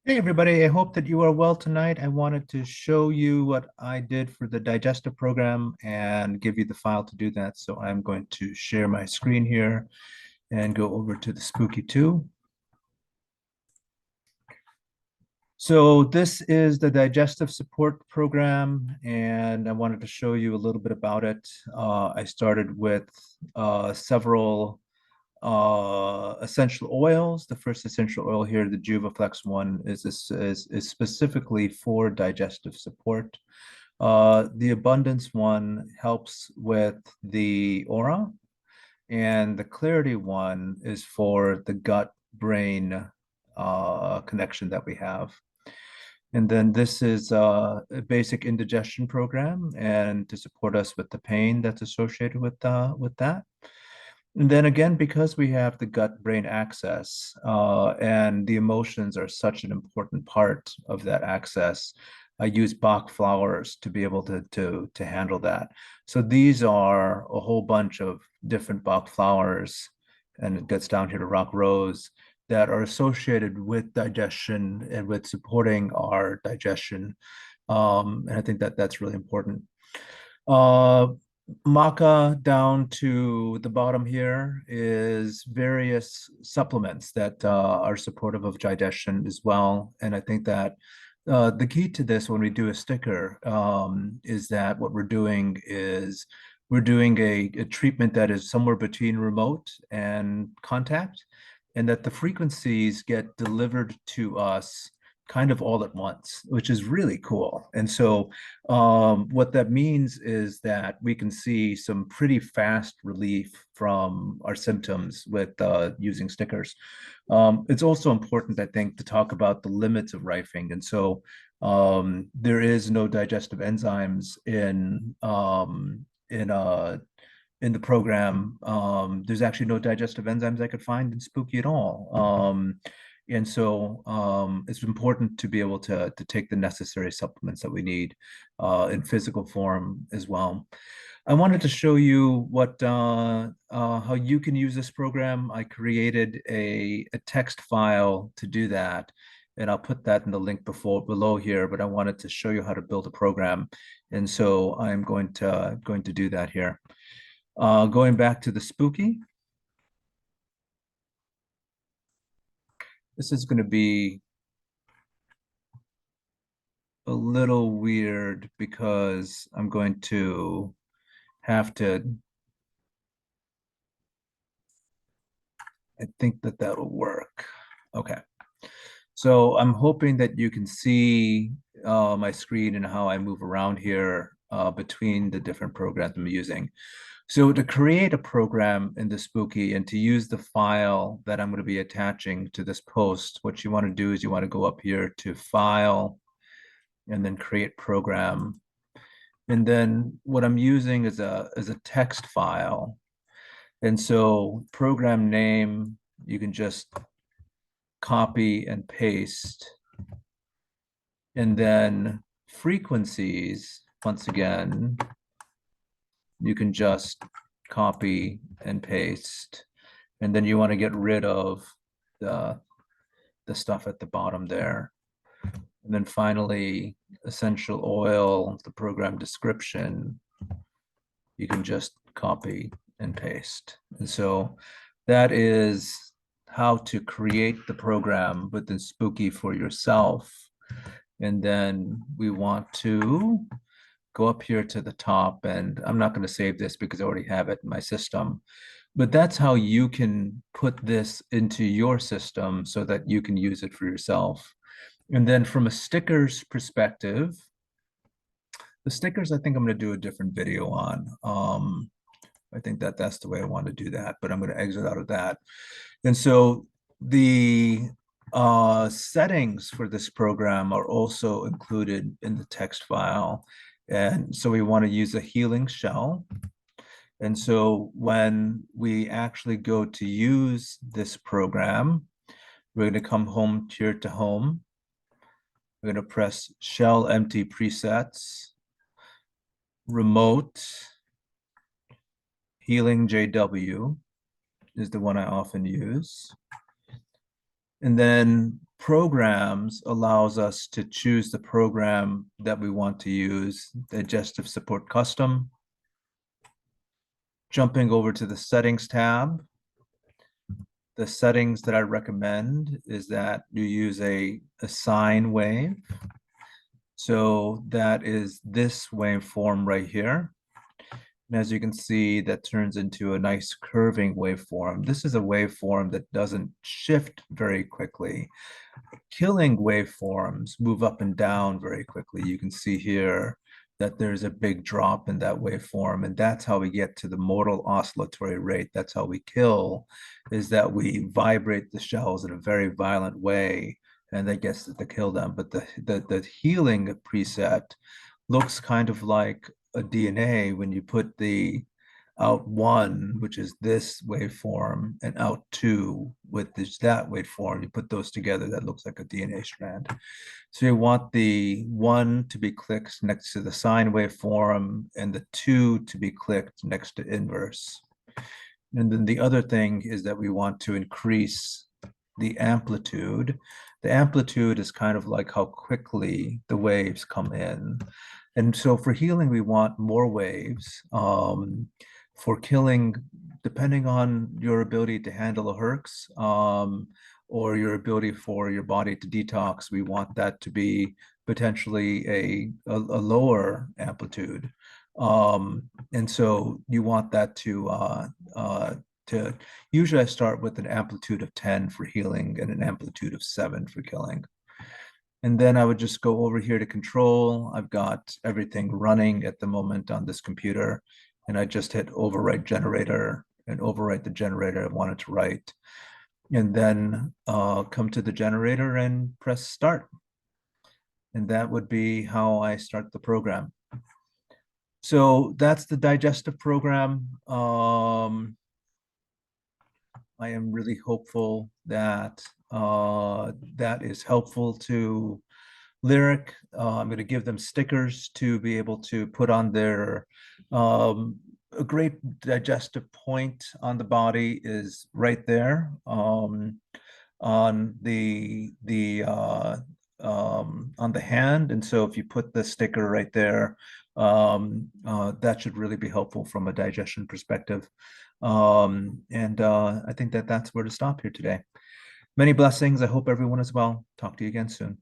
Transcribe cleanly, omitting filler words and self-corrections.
Hey everybody, I hope that you are well tonight. I wanted to show you what I did for the digestive program and give you the file to do that. So I'm going to share my screen here and go over to the Spooky2. So this is the digestive support program, and I wanted to show you a little bit about it. I started with several essential oils. The first essential oil here, the Juvaflex one, is specifically for digestive support. The Abundance one helps with the aura, and the Clarity one is for the gut-brain connection that we have. And then this is a basic indigestion program, and to support us with the pain that's associated with that. And then again, because we have the gut-brain axis, and the emotions are such an important part of that axis, I use Bach flowers to be able to handle that. So these are a whole bunch of different Bach flowers, and it gets down here to rock rose, that are associated with digestion and with supporting our digestion. And I think that that's really important. Uh, Maca down to the bottom here is various supplements that are supportive of digestion as well. And I think that the key to this when we do a sticker is that what we're doing is we're doing a treatment that is somewhere between remote and contact, and that the frequencies get delivered to us kind of all at once, which is really cool. And so what that means is that we can see some pretty fast relief from our symptoms with using stickers. It's also important, I think, to talk about the limits of rifing. And so there is no digestive enzymes in the program. There's actually no digestive enzymes I could find in Spooky at all. And so it's important to be able to take the necessary supplements that we need in physical form as well. I wanted to show you how you can use this program. I created a text file to do that, and I'll put that in the link below here, but I wanted to show you how to build a program. And so I'm going to do that here. Going back to the Spooky, this is going to be a little weird because I'm going to have to, I think that that'll work. Okay. So I'm hoping that you can see my screen and how I move around here between the different programs I'm using. So to create a program in the Spooky and to use the file that I'm going to be attaching to this post, what you want to do is you want to go up here to File and then Create Program. And then what I'm using is a text file. And so program name, you can just copy and paste. And then frequencies, once again, you can just copy and paste. And then you want to get rid of the stuff at the bottom there. And then finally, essential oil, the program description, you can just copy and paste. And so that is how to create the program within Spooky for yourself. And then we want to go up here to the top, and I'm not going to save this because I already have it in my system. But that's how you can put this into your system so that you can use it for yourself. And then from a stickers perspective, the stickers, I think I'm going to do a different video on. I think that that's the way I want to do that, but I'm going to exit out of that. And so the settings for this program are also included in the text file. And so we want to use a healing shell. And so when we actually go to use this program, we're going to come home here to home. We're going to press shell empty presets, remote, healing JW is the one I often use. And then programs allows us to choose the program that we want to use, Digestive Support Custom. Jumping over to the Settings tab, the settings that I recommend is that you use a sine wave. So that is this waveform right here. And as you can see, that turns into a nice curving waveform. This is a waveform that doesn't shift very quickly. Killing waveforms move up and down very quickly. You can see here that there's a big drop in that waveform, and that's how we get to the modal oscillatory rate. That's how we kill, is that we vibrate the shells in a very violent way, and that gets to kill them. But the healing preset looks kind of like a DNA when you put the out one, which is this waveform, and out two, with that waveform. You put those together, that looks like a DNA strand. So you want the one to be clicked next to the sine waveform and the two to be clicked next to inverse. And then the other thing is that we want to increase the amplitude. The amplitude is kind of like how quickly the waves come in. And so for healing, we want more waves. For killing, depending on your ability to handle a herx, or your ability for your body to detox, we want that to be potentially a lower amplitude. And so you want that to usually I start with an amplitude of 10 for healing and an amplitude of 7 for killing. And then I would just go over here to control. I've got everything running at the moment on this computer, and I just hit overwrite generator and overwrite the generator I wanted to write. And then come to the generator and press start. And that would be how I start the program. So that's the digestive program. I am really hopeful that that is helpful to Lyric. I'm going to give them stickers to be able to put on their a great digestive point on the body is right there, on on the hand. And so if you put the sticker right there, that should really be helpful from a digestion perspective. And I think that that's where to stop here today. Many blessings. I hope everyone is well. Talk to you again soon.